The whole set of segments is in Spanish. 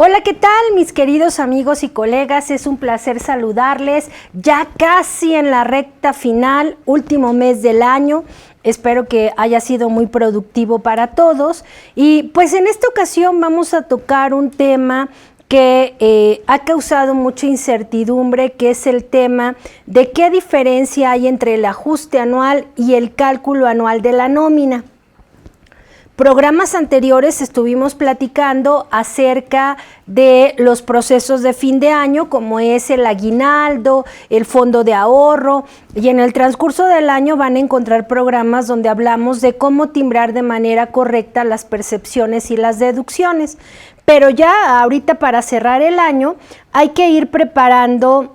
Hola, ¿qué tal mis queridos amigos y colegas? Es un placer saludarles ya casi en la recta final, último mes del año. Espero que haya sido muy productivo para todos. Y pues en esta ocasión vamos a tocar un tema que ha causado mucha incertidumbre, que es el tema de qué diferencia hay entre el ajuste anual y el cálculo anual de la nómina. Programas anteriores estuvimos platicando acerca de los procesos de fin de año, como es el aguinaldo, el fondo de ahorro, y en el transcurso del año van a encontrar programas donde hablamos de cómo timbrar de manera correcta las percepciones y las deducciones. Pero ya ahorita para cerrar el año hay que ir preparando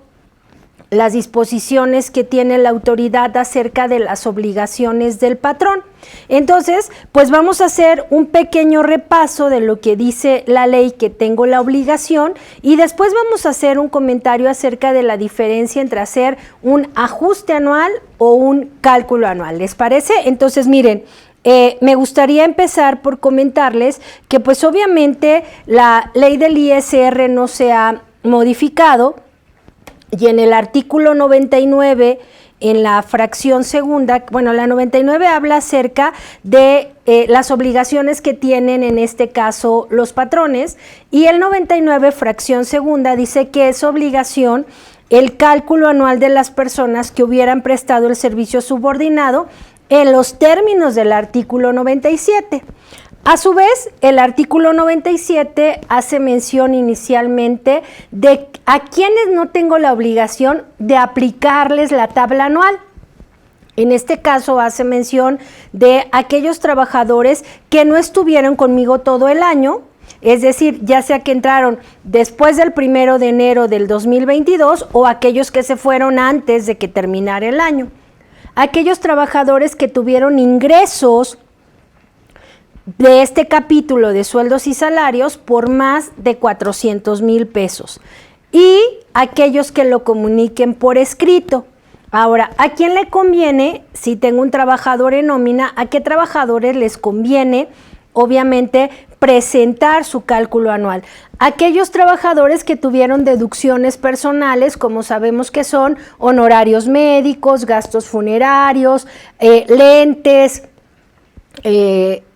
las disposiciones que tiene la autoridad acerca de las obligaciones del patrón. Entonces, pues vamos a hacer un pequeño repaso de lo que dice la ley que tengo la obligación y después vamos a hacer un comentario acerca de la diferencia entre hacer un ajuste anual o un cálculo anual. ¿Les parece? Entonces, miren, me gustaría empezar por comentarles que pues obviamente la ley del ISR no se ha modificado. Y en el artículo 99, en la fracción segunda, bueno, la 99 habla acerca de las obligaciones que tienen en este caso los patrones, y el 99, fracción segunda, dice que es obligación el cálculo anual de las personas que hubieran prestado el servicio subordinado en los términos del artículo 97. A su vez, el artículo 97 hace mención inicialmente de a quienes no tengo la obligación de aplicarles la tabla anual. En este caso hace mención de aquellos trabajadores que no estuvieron conmigo todo el año, es decir, ya sea que entraron después del 1 de enero del 2022 o aquellos que se fueron antes de que terminara el año. Aquellos trabajadores que tuvieron ingresos de este capítulo de sueldos y salarios por más de 400,000 pesos y aquellos que lo comuniquen por escrito. Ahora, ¿a quién le conviene, si tengo un trabajador en nómina, a qué trabajadores les conviene, obviamente, presentar su cálculo anual? Aquellos trabajadores que tuvieron deducciones personales, como sabemos que son honorarios médicos, gastos funerarios, lentes,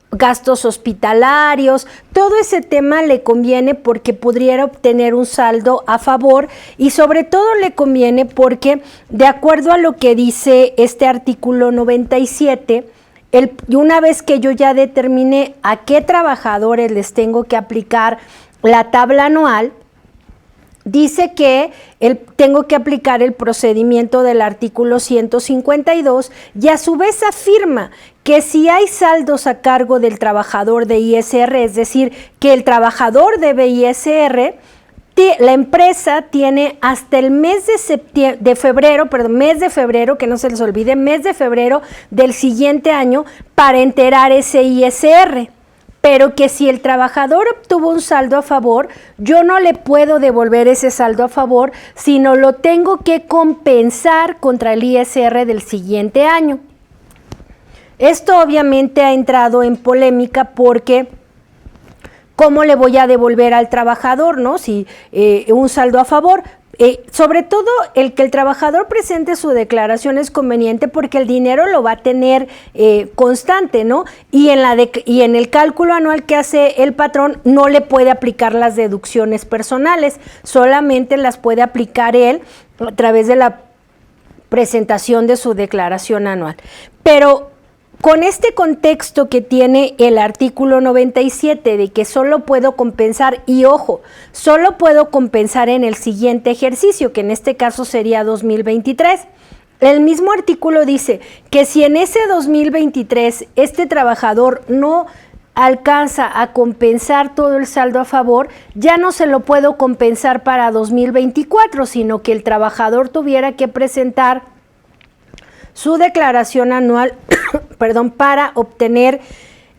gastos hospitalarios, todo ese tema le conviene porque pudiera obtener un saldo a favor y sobre todo le conviene porque de acuerdo a lo que dice este artículo 97, y una vez que yo ya determiné a qué trabajadores les tengo que aplicar la tabla anual, dice que tengo que aplicar el procedimiento del artículo 152 y a su vez afirma que si hay saldos a cargo del trabajador de ISR, es decir, que el trabajador debe ISR, la empresa tiene hasta el mes de febrero, que no se les olvide, mes de febrero del siguiente año para enterar ese ISR. Pero que si el trabajador obtuvo un saldo a favor, yo no le puedo devolver ese saldo a favor, sino lo tengo que compensar contra el ISR del siguiente año. Esto obviamente ha entrado en polémica porque ¿cómo le voy a devolver al trabajador, no? Si un saldo a favor. Sobre todo el que el trabajador presente su declaración es conveniente porque el dinero lo va a tener constante, ¿no? Y en el cálculo anual que hace el patrón no le puede aplicar las deducciones personales, solamente las puede aplicar él a través de la presentación de su declaración anual. Pero con este contexto que tiene el artículo 97 de que solo puedo compensar, y ojo, solo puedo compensar en el siguiente ejercicio, que en este caso sería 2023. El mismo artículo dice que si en ese 2023 este trabajador no alcanza a compensar todo el saldo a favor, ya no se lo puedo compensar para 2024, sino que el trabajador tuviera que presentar su declaración anual para obtener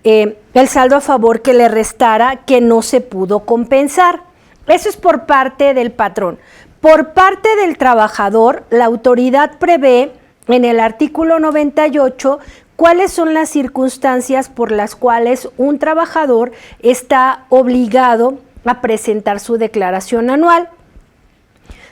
el saldo a favor que le restara, que no se pudo compensar. Eso es por parte del patrón. Por parte del trabajador, la autoridad prevé en el artículo 98 cuáles son las circunstancias por las cuales un trabajador está obligado a presentar su declaración anual.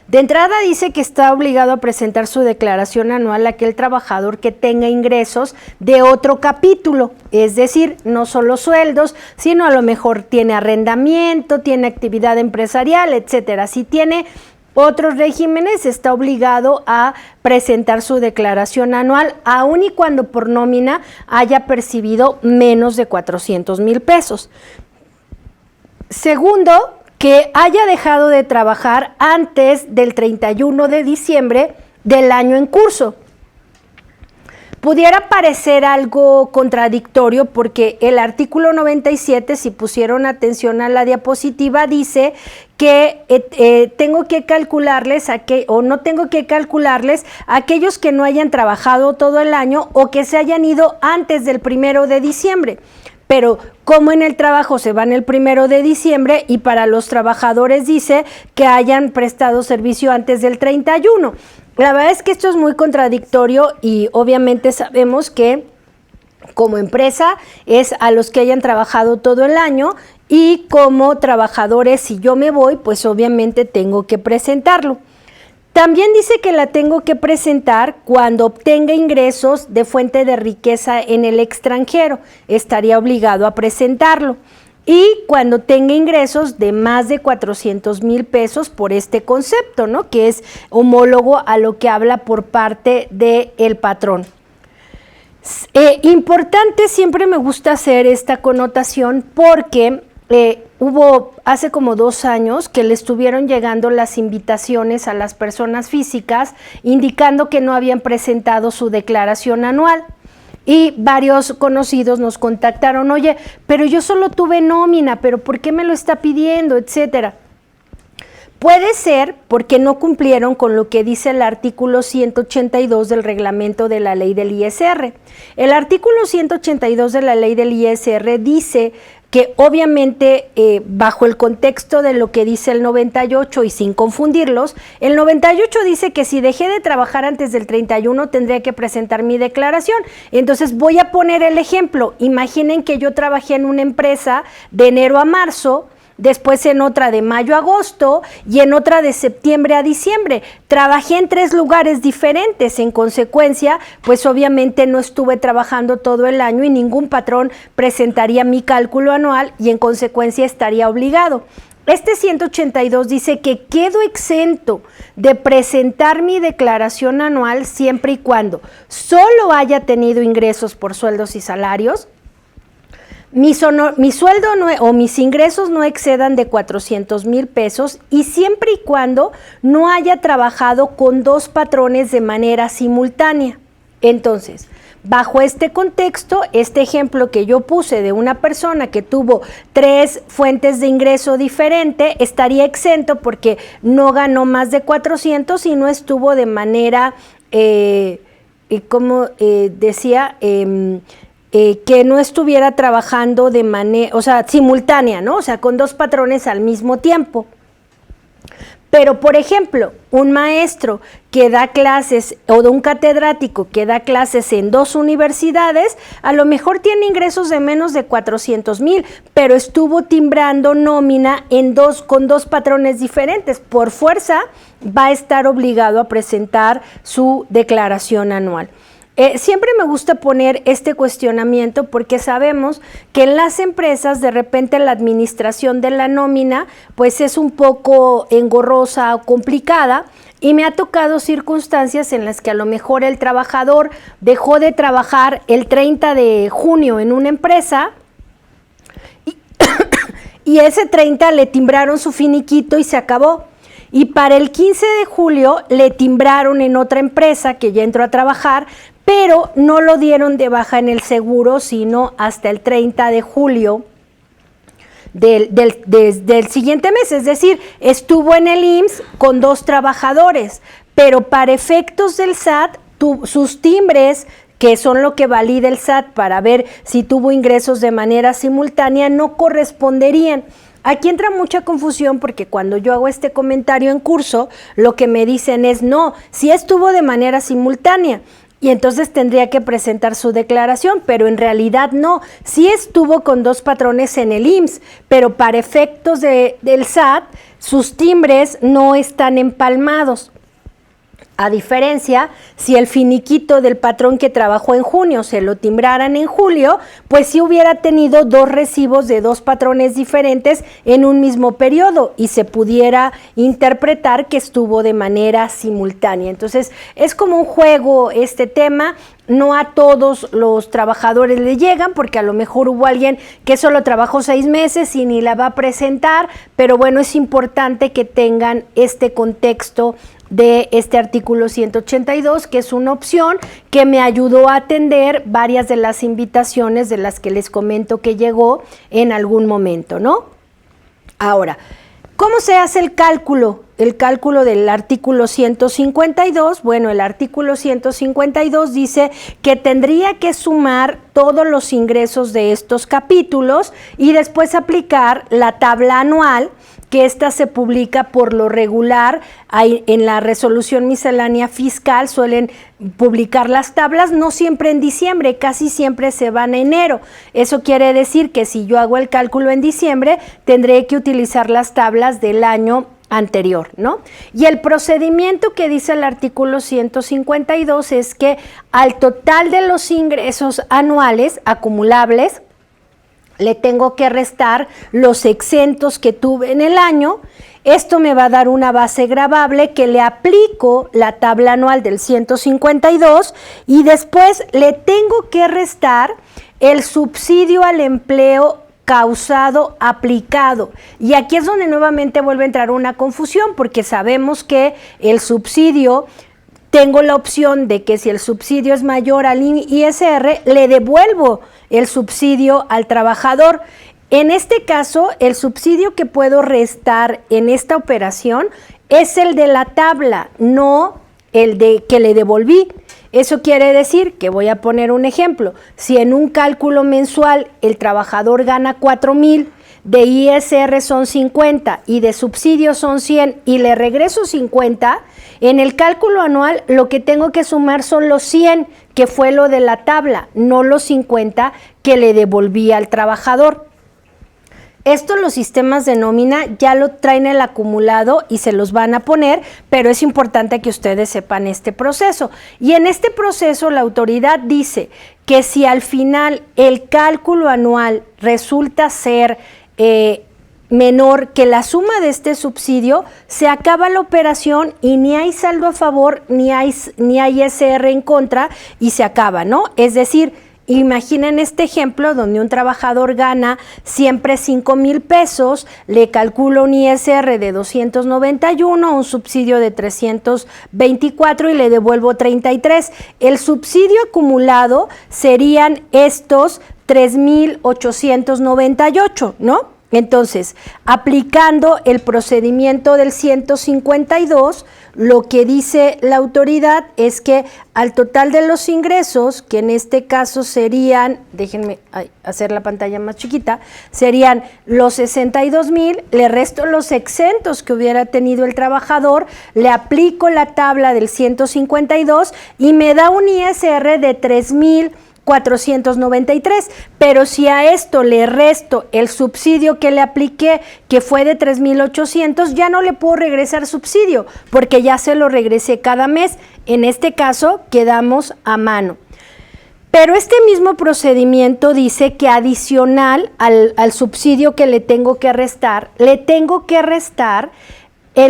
De entrada dice que está obligado a presentar su declaración anual aquel trabajador que tenga ingresos de otro capítulo, es decir, no solo sueldos, sino a lo mejor tiene arrendamiento, tiene actividad empresarial, etcétera. Si tiene otros regímenes, está obligado a presentar su declaración anual, aun y cuando por nómina haya percibido menos de 400,000 pesos. Segundo, que haya dejado de trabajar antes del 31 de diciembre del año en curso. Pudiera parecer algo contradictorio porque el artículo 97, si pusieron atención a la diapositiva, dice que tengo que calcularles, no tengo que calcularles aquellos que no hayan trabajado todo el año o que se hayan ido antes del 1 de diciembre. Pero como en el trabajo se van el 1 de diciembre y para los trabajadores dice que hayan prestado servicio antes del 31. La verdad es que esto es muy contradictorio y obviamente sabemos que como empresa es a los que hayan trabajado todo el año y como trabajadores, si yo me voy, pues obviamente tengo que presentarlo. También dice que la tengo que presentar cuando obtenga ingresos de fuente de riqueza en el extranjero, estaría obligado a presentarlo. Y cuando tenga ingresos de más de 400,000 pesos por este concepto, ¿no? Que es homólogo a lo que habla por parte del patrón. Importante, siempre me gusta hacer esta connotación porque hubo hace como 2 años que le estuvieron llegando las invitaciones a las personas físicas indicando que no habían presentado su declaración anual y varios conocidos nos contactaron, oye, pero yo solo tuve nómina, pero ¿por qué me lo está pidiendo? Etcétera. Puede ser porque no cumplieron con lo que dice el artículo 182 del reglamento de la ley del ISR. El artículo 182 de la ley del ISR dice que obviamente bajo el contexto de lo que dice el 98 y sin confundirlos, el 98 dice que si dejé de trabajar antes del 31 tendría que presentar mi declaración. Entonces voy a poner el ejemplo. Imaginen que yo trabajé en una empresa de enero a marzo, después en otra de mayo a agosto y en otra de septiembre a diciembre. Trabajé en 3 lugares diferentes, en consecuencia, pues obviamente no estuve trabajando todo el año y ningún patrón presentaría mi cálculo anual y en consecuencia estaría obligado. Este 182 dice que quedo exento de presentar mi declaración anual siempre y cuando solo haya tenido ingresos por sueldos y salarios, mi sueldo o mis ingresos no excedan de 400,000 pesos y siempre y cuando no haya trabajado con 2 patrones de manera simultánea. Entonces, bajo este contexto, este ejemplo que yo puse de una persona que tuvo 3 fuentes de ingreso diferente, estaría exento porque no ganó más de 400 y no estuvo de manera, como decía, que no estuviera trabajando de manera, o sea, simultánea, ¿no? O sea, con 2 patrones al mismo tiempo. Pero, por ejemplo, un maestro que da clases o de un catedrático que da clases en 2 universidades, a lo mejor tiene ingresos de menos de 400,000, pero estuvo timbrando nómina con 2 patrones diferentes. Por fuerza, va a estar obligado a presentar su declaración anual. Siempre me gusta poner este cuestionamiento porque sabemos que en las empresas de repente la administración de la nómina pues es un poco engorrosa o complicada y me ha tocado circunstancias en las que a lo mejor el trabajador dejó de trabajar el 30 de junio en una empresa y ese 30 le timbraron su finiquito y se acabó. Y para el 15 de julio le timbraron en otra empresa que ya entró a trabajar, pero no lo dieron de baja en el seguro, sino hasta el 30 de julio del siguiente mes. Es decir, estuvo en el IMSS con 2 trabajadores, pero para efectos del SAT, sus timbres, que son lo que valida el SAT para ver si tuvo ingresos de manera simultánea, no corresponderían. Aquí entra mucha confusión porque cuando yo hago este comentario en curso, lo que me dicen es no, sí estuvo de manera simultánea. y entonces tendría que presentar su declaración, pero en realidad no. Sí estuvo con 2 patrones en el IMSS, pero para efectos del SAT, sus timbres no están empalmados. A diferencia, si el finiquito del patrón que trabajó en junio se lo timbraran en julio, pues sí hubiera tenido 2 recibos de 2 patrones diferentes en un mismo periodo y se pudiera interpretar que estuvo de manera simultánea. Entonces, es como un juego este tema. No a todos los trabajadores le llegan, porque a lo mejor hubo alguien que solo trabajó 6 meses y ni la va a presentar, pero bueno, es importante que tengan este contexto de este artículo 182, que es una opción que me ayudó a atender varias de las invitaciones de las que les comento que llegó en algún momento, ¿no? Ahora, ¿cómo se hace el cálculo? El cálculo del artículo 152, bueno, el artículo 152 dice que tendría que sumar todos los ingresos de estos capítulos y después aplicar la tabla anual, que esta se publica por lo regular en la resolución miscelánea fiscal. Suelen publicar las tablas, no siempre en diciembre, casi siempre se van a enero. Eso quiere decir que si yo hago el cálculo en diciembre, tendré que utilizar las tablas del año anterior, ¿no? Y el procedimiento que dice el artículo 152 es que al total de los ingresos anuales acumulables, le tengo que restar los exentos que tuve en el año. Esto me va a dar una base gravable que le aplico la tabla anual del 152 y después le tengo que restar el subsidio al empleo causado aplicado. Y aquí es donde nuevamente vuelve a entrar una confusión, porque sabemos que el subsidio, tengo la opción de que si el subsidio es mayor al ISR, le devuelvo el subsidio al trabajador. En este caso, el subsidio que puedo restar en esta operación es el de la tabla, no el de que le devolví. Eso quiere decir que, voy a poner un ejemplo, si en un cálculo mensual el trabajador gana 4,000, de ISR son 50 y de subsidio son 100 y le regreso 50, en el cálculo anual lo que tengo que sumar son los 100, que fue lo de la tabla, no los 50 que le devolví al trabajador. Esto los sistemas de nómina ya lo traen el acumulado y se los van a poner, pero es importante que ustedes sepan este proceso. Y en este proceso la autoridad dice que si al final el cálculo anual resulta ser menor que la suma de este subsidio, se acaba la operación y ni hay saldo a favor ni hay ISR en contra y se acaba, ¿no? Es decir, imaginen este ejemplo donde un trabajador gana siempre 5,000 pesos, le calculo un ISR de 291, un subsidio de 324 y le devuelvo 33. El subsidio acumulado serían estos 3,898, ¿no? Entonces, aplicando el procedimiento del 152, lo que dice la autoridad es que al total de los ingresos, que en este caso serían, déjenme hacer la pantalla más chiquita, serían los 62,000, le resto los exentos que hubiera tenido el trabajador, le aplico la tabla del 152 y me da un ISR de 3,493, pero si a esto le resto el subsidio que le apliqué, que fue de 3,800, ya no le puedo regresar subsidio, porque ya se lo regresé cada mes. En este caso, quedamos a mano. Pero este mismo procedimiento dice que adicional al subsidio que le tengo que restar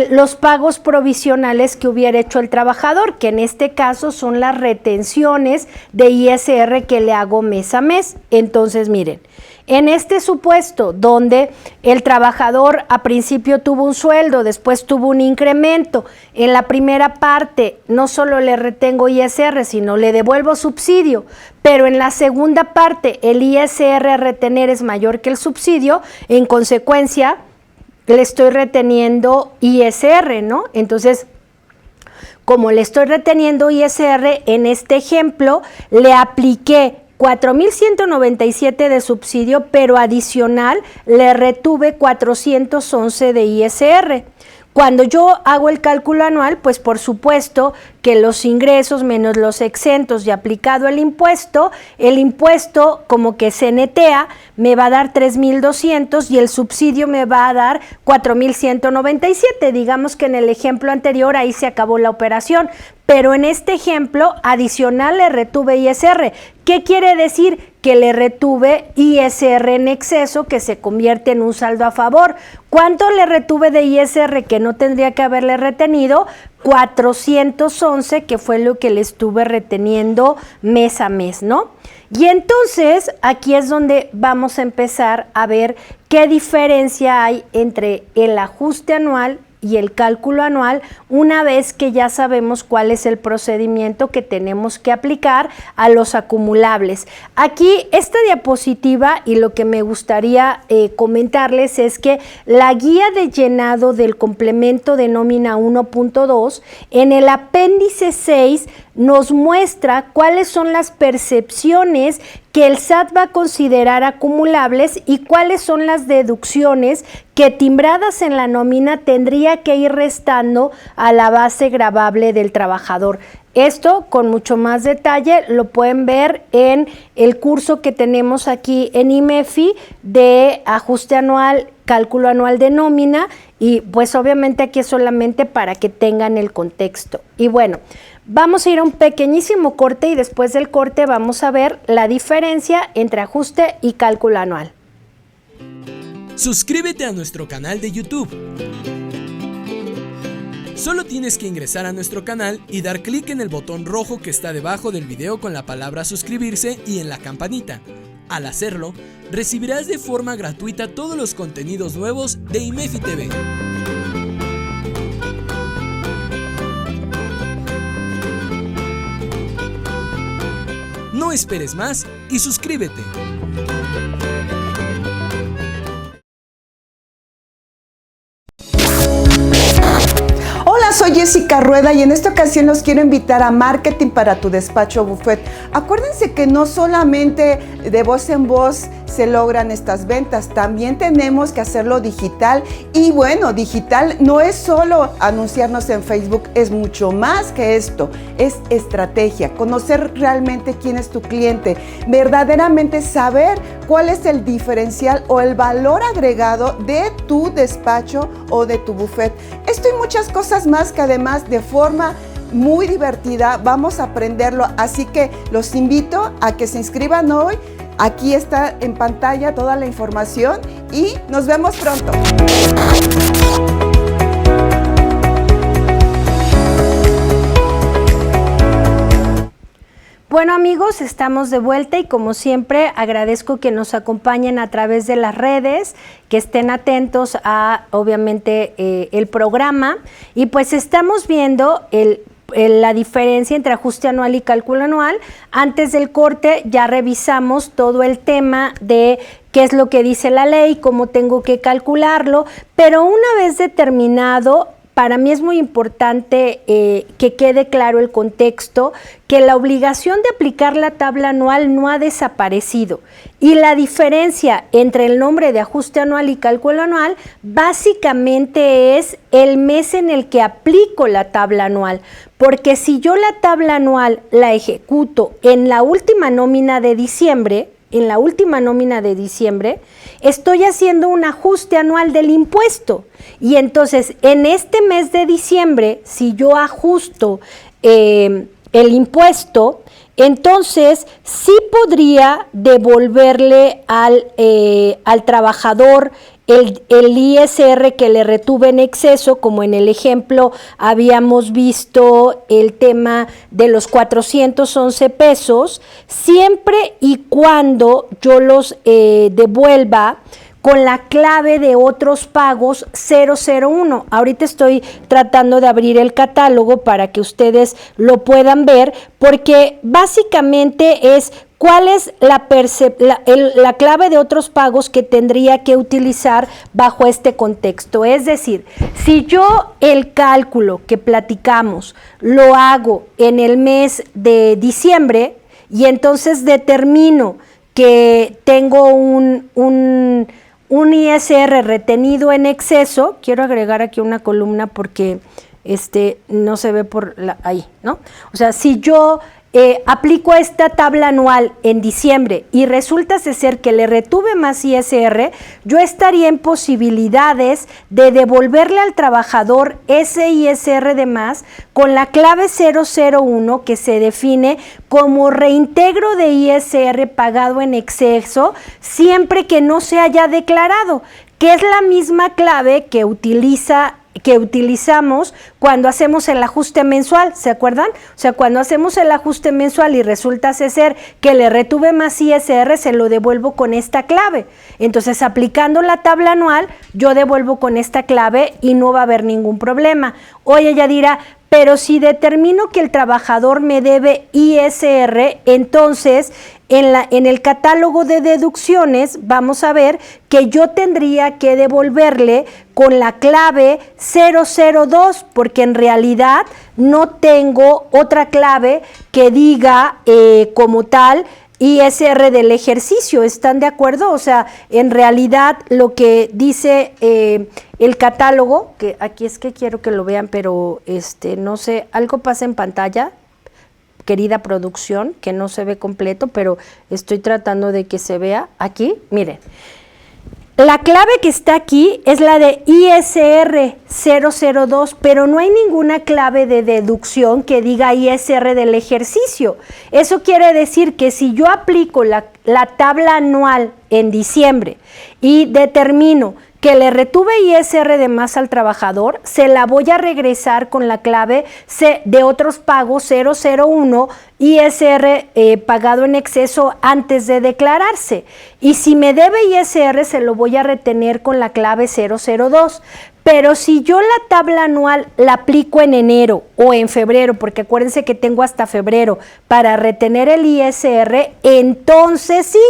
los pagos provisionales que hubiera hecho el trabajador, que en este caso son las retenciones de ISR que le hago mes a mes. Entonces, miren, en este supuesto donde el trabajador a principio tuvo un sueldo, después tuvo un incremento, en la primera parte no solo le retengo ISR, sino le devuelvo subsidio, pero en la segunda parte el ISR a retener es mayor que el subsidio, en consecuencia le estoy reteniendo ISR, ¿no? Entonces, como le estoy reteniendo ISR, en este ejemplo le apliqué 4,197 de subsidio, pero adicional le retuve 411 de ISR. Cuando yo hago el cálculo anual, pues por supuesto que los ingresos menos los exentos y aplicado el impuesto como que se netea, me va a dar 3,200 y el subsidio me va a dar 4,197. Digamos que en el ejemplo anterior ahí se acabó la operación, pero en este ejemplo adicional le retuve ISR. ¿Qué quiere decir? Que le retuve ISR en exceso, que se convierte en un saldo a favor. ¿Cuánto le retuve de ISR que no tendría que haberle retenido? 411, que fue lo que le estuve reteniendo mes a mes, ¿no? Y entonces aquí es donde vamos a empezar a ver qué diferencia hay entre el ajuste anual y el cálculo anual, una vez que ya sabemos cuál es el procedimiento que tenemos que aplicar a los acumulables. Aquí esta diapositiva, y lo que me gustaría comentarles es que la guía de llenado del complemento de nómina 1.2 en el apéndice 6 nos muestra cuáles son las percepciones que el SAT va a considerar acumulables y cuáles son las deducciones que timbradas en la nómina tendría que ir restando a la base gravable del trabajador. Esto con mucho más detalle lo pueden ver en el curso que tenemos aquí en IMEFI de ajuste anual, cálculo anual de nómina, y pues obviamente aquí es solamente para que tengan el contexto. Y bueno, vamos a ir a un pequeñísimo corte y después del corte vamos a ver la diferencia entre ajuste y cálculo anual. Suscríbete a nuestro canal de YouTube. Solo tienes que ingresar a nuestro canal y dar clic en el botón rojo que está debajo del video con la palabra suscribirse y en la campanita. Al hacerlo, recibirás de forma gratuita todos los contenidos nuevos de IMEFI TV. No esperes más y suscríbete. Hola, soy Jessica Rueda y en esta ocasión los quiero invitar a Marketing para tu Despacho Buffet. Acuérdense que no solamente de voz en voz se logran estas ventas, también tenemos que hacerlo digital. Y bueno, digital no es solo anunciarnos en Facebook, es mucho más que esto, es estrategia, conocer realmente quién es tu cliente, verdaderamente saber cuál es el diferencial o el valor agregado de tu despacho o de tu buffet. Esto y muchas cosas más que además de forma muy divertida vamos a aprenderlo, así que los invito a que se inscriban hoy. Aquí está en pantalla toda la información y nos vemos pronto. Bueno amigos, estamos de vuelta y como siempre agradezco que nos acompañen a través de las redes, que estén atentos a obviamente el programa, y pues estamos viendo la diferencia entre ajuste anual y cálculo anual. Antes del corte ya revisamos todo el tema de qué es lo que dice la ley, cómo tengo que calcularlo, pero una vez determinado, para mí es muy importante que quede claro el contexto, que la obligación de aplicar la tabla anual no ha desaparecido y la diferencia entre el nombre de ajuste anual y cálculo anual básicamente es el mes en el que aplico la tabla anual, porque si yo la tabla anual la ejecuto en la última nómina de diciembre, estoy haciendo un ajuste anual del impuesto. Y entonces, en este mes de diciembre, si yo ajusto el impuesto, entonces sí podría devolverle al trabajador el ISR que le retuve en exceso, como en el ejemplo habíamos visto el tema de los 411 pesos, siempre y cuando yo los devuelva con la clave de otros pagos 001. Ahorita estoy tratando de abrir el catálogo para que ustedes lo puedan ver, porque básicamente es cuál es la clave de otros pagos que tendría que utilizar bajo este contexto. Es decir, si yo el cálculo que platicamos lo hago en el mes de diciembre y entonces determino que tengo un ISR retenido en exceso, quiero agregar aquí una columna porque no se ve ahí, ¿no? O sea, si yo aplico esta tabla anual en diciembre y resulta ser que le retuve más ISR, yo estaría en posibilidades de devolverle al trabajador ese ISR de más con la clave 001 que se define como reintegro de ISR pagado en exceso siempre que no se haya declarado, que es la misma clave que utilizamos cuando hacemos el ajuste mensual, ¿se acuerdan? O sea, cuando hacemos el ajuste mensual y resulta ser que le retuve más ISR, se lo devuelvo con esta clave. Entonces, aplicando la tabla anual, yo devuelvo con esta clave y no va a haber ningún problema. Oye, ella dirá, pero si determino que el trabajador me debe ISR, entonces en el catálogo de deducciones vamos a ver que yo tendría que devolverle con la clave 002, porque en realidad no tengo otra clave que diga como tal ISR del ejercicio. ¿Están de acuerdo? O sea, en realidad lo que dice el catálogo, que aquí es que quiero que lo vean, pero no sé, algo pasa en pantalla, querida producción, que no se ve completo, pero estoy tratando de que se vea aquí. Miren, la clave que está aquí es la de ISR 002, pero no hay ninguna clave de deducción que diga ISR del ejercicio. Eso quiere decir que si yo aplico la tabla anual en diciembre y determino que le retuve ISR de más al trabajador, se la voy a regresar con la clave de otros pagos 001, ISR pagado en exceso antes de declararse. Y si me debe ISR, se lo voy a retener con la clave 002. Pero si yo la tabla anual la aplico en enero o en febrero, porque acuérdense que tengo hasta febrero para retener el ISR, entonces sí,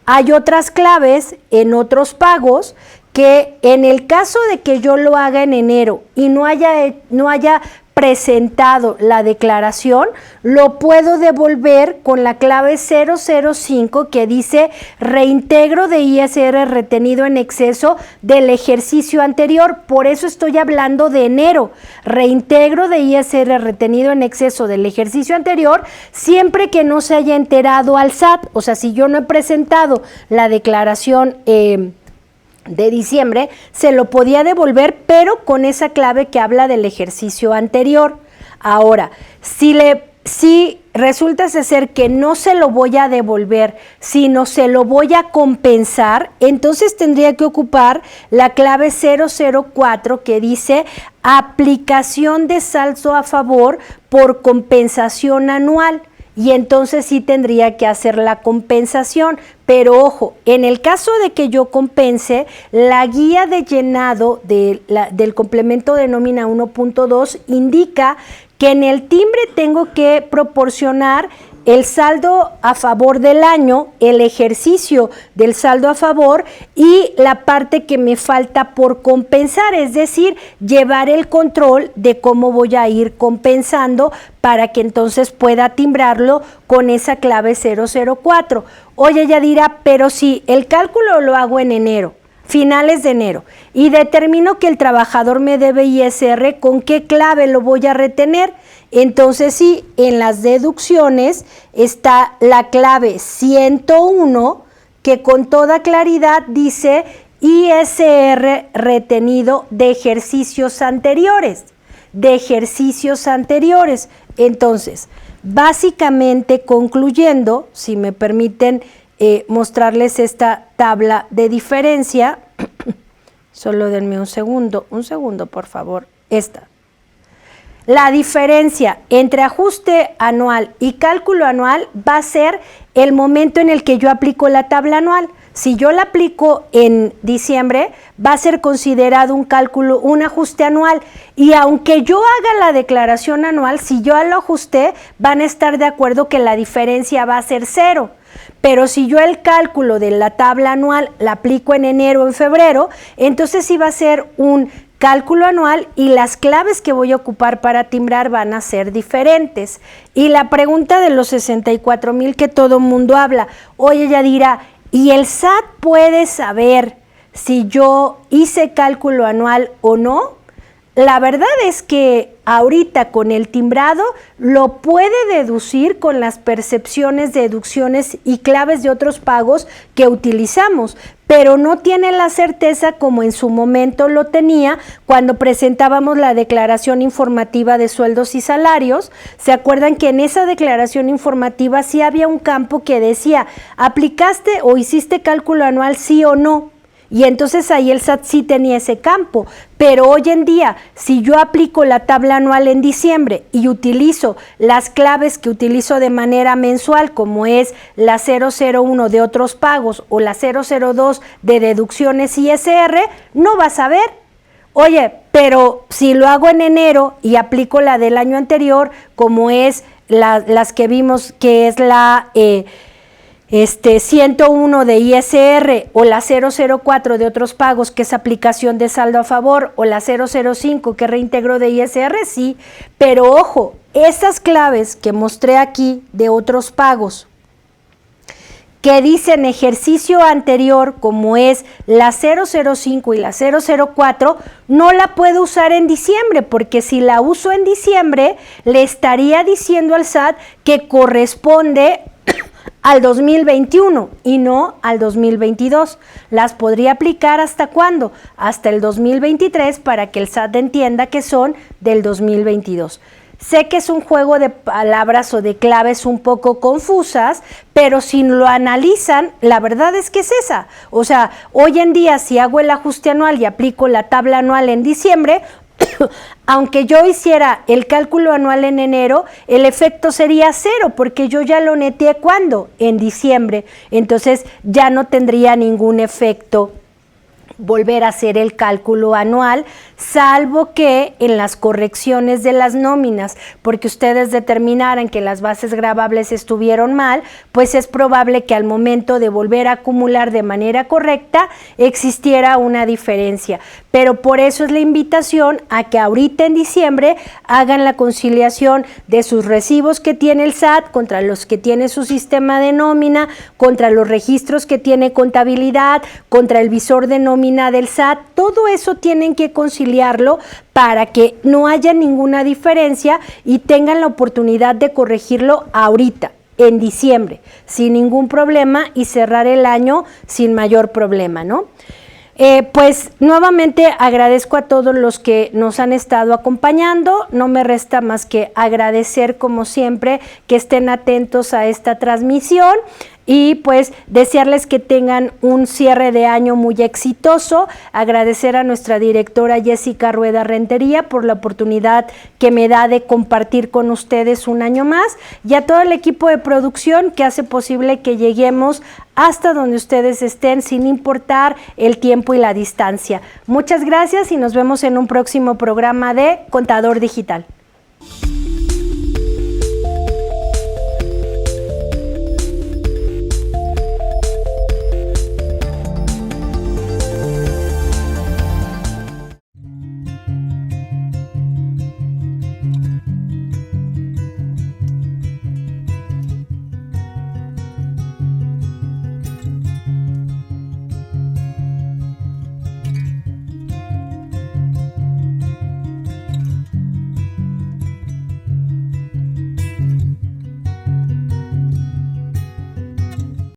hay otras claves en otros pagos que en el caso de que yo lo haga en enero y no haya presentado la declaración, lo puedo devolver con la clave 005 que dice reintegro de ISR retenido en exceso del ejercicio anterior. Por eso estoy hablando de enero. Reintegro de ISR retenido en exceso del ejercicio anterior siempre que no se haya enterado al SAT. O sea, si yo no he presentado la declaración de diciembre, se lo podía devolver, pero con esa clave que habla del ejercicio anterior. Ahora, si resulta ser que no se lo voy a devolver, sino se lo voy a compensar, entonces tendría que ocupar la clave 004 que dice aplicación de saldo a favor por compensación anual. Y entonces sí tendría que hacer la compensación. Pero ojo, en el caso de que yo compense, la guía de llenado del complemento de nómina 1.2 indica que en el timbre tengo que proporcionar el saldo a favor del año, el ejercicio del saldo a favor y la parte que me falta por compensar, es decir, llevar el control de cómo voy a ir compensando para que entonces pueda timbrarlo con esa clave 004. Oye, ella dirá, pero si el cálculo lo hago en enero, finales de enero, y determino que el trabajador me debe ISR, ¿con qué clave lo voy a retener? Entonces sí, en las deducciones está la clave 101 que con toda claridad dice ISR retenido de ejercicios anteriores, Entonces, básicamente concluyendo, si me permiten mostrarles esta tabla de diferencia, solo denme un segundo por favor, esta. La diferencia entre ajuste anual y cálculo anual va a ser el momento en el que yo aplico la tabla anual. Si yo la aplico en diciembre, va a ser considerado un ajuste anual. Y aunque yo haga la declaración anual, si yo lo ajusté, van a estar de acuerdo que la diferencia va a ser 0. Pero si yo el cálculo de la tabla anual la aplico en enero o en febrero, entonces sí va a ser un cálculo anual y las claves que voy a ocupar para timbrar van a ser diferentes. Y la pregunta de los 64,000 que todo mundo habla, oye, ella dirá, ¿y el SAT puede saber si yo hice cálculo anual o no? la verdad es que ahorita con el timbrado lo puede deducir con las percepciones, deducciones y claves de otros pagos que utilizamos, pero no tiene la certeza como en su momento lo tenía cuando presentábamos la declaración informativa de sueldos y salarios. ¿Se acuerdan que en esa declaración informativa sí había un campo que decía, aplicaste o hiciste cálculo anual sí o no? Y entonces ahí el SAT sí tenía ese campo, pero hoy en día, si yo aplico la tabla anual en diciembre y utilizo las claves que utilizo de manera mensual, como es la 001 de otros pagos o la 002 de deducciones ISR, no vas a ver. Oye, pero si lo hago en enero y aplico la del año anterior, como es las que vimos que es la 101 de ISR o la 004 de otros pagos, que es aplicación de saldo a favor, o la 005 que es reintegro de ISR, sí, pero ojo, esas claves que mostré aquí de otros pagos que dicen ejercicio anterior, como es la 005 y la 004, no la puedo usar en diciembre, porque si la uso en diciembre, le estaría diciendo al SAT que corresponde al 2021 y no al 2022. Las podría aplicar ¿hasta cuándo? Hasta el 2023, para que el SAT entienda que son del 2022. Sé que es un juego de palabras o de claves un poco confusas, pero si lo analizan, la verdad es que es esa. O sea, hoy en día si hago el ajuste anual y aplico la tabla anual en diciembre, aunque yo hiciera el cálculo anual en enero, el efecto sería cero, porque yo ya lo neteé ¿cuándo? En diciembre. Entonces ya no tendría ningún efecto volver a hacer el cálculo anual, salvo que en las correcciones de las nóminas, porque ustedes determinaran que las bases gravables estuvieron mal, pues es probable que al momento de volver a acumular de manera correcta existiera una diferencia. Pero por eso es la invitación a que ahorita en diciembre hagan la conciliación de sus recibos que tiene el SAT contra los que tiene su sistema de nómina, contra los registros que tiene contabilidad, contra el visor de nómina del SAT. Todo eso tienen que conciliarlo para que no haya ninguna diferencia y tengan la oportunidad de corregirlo ahorita, en diciembre, sin ningún problema, y cerrar el año sin mayor problema, ¿no? Pues nuevamente agradezco a todos los que nos han estado acompañando. No me resta más que agradecer, como siempre, que estén atentos a esta transmisión y pues desearles que tengan un cierre de año muy exitoso. Agradecer a nuestra directora Jessica Rueda Rentería por la oportunidad que me da de compartir con ustedes un año más, y a todo el equipo de producción que hace posible que lleguemos hasta donde ustedes estén, sin importar el tiempo y la distancia. Muchas gracias y nos vemos en un próximo programa de Contador Digital.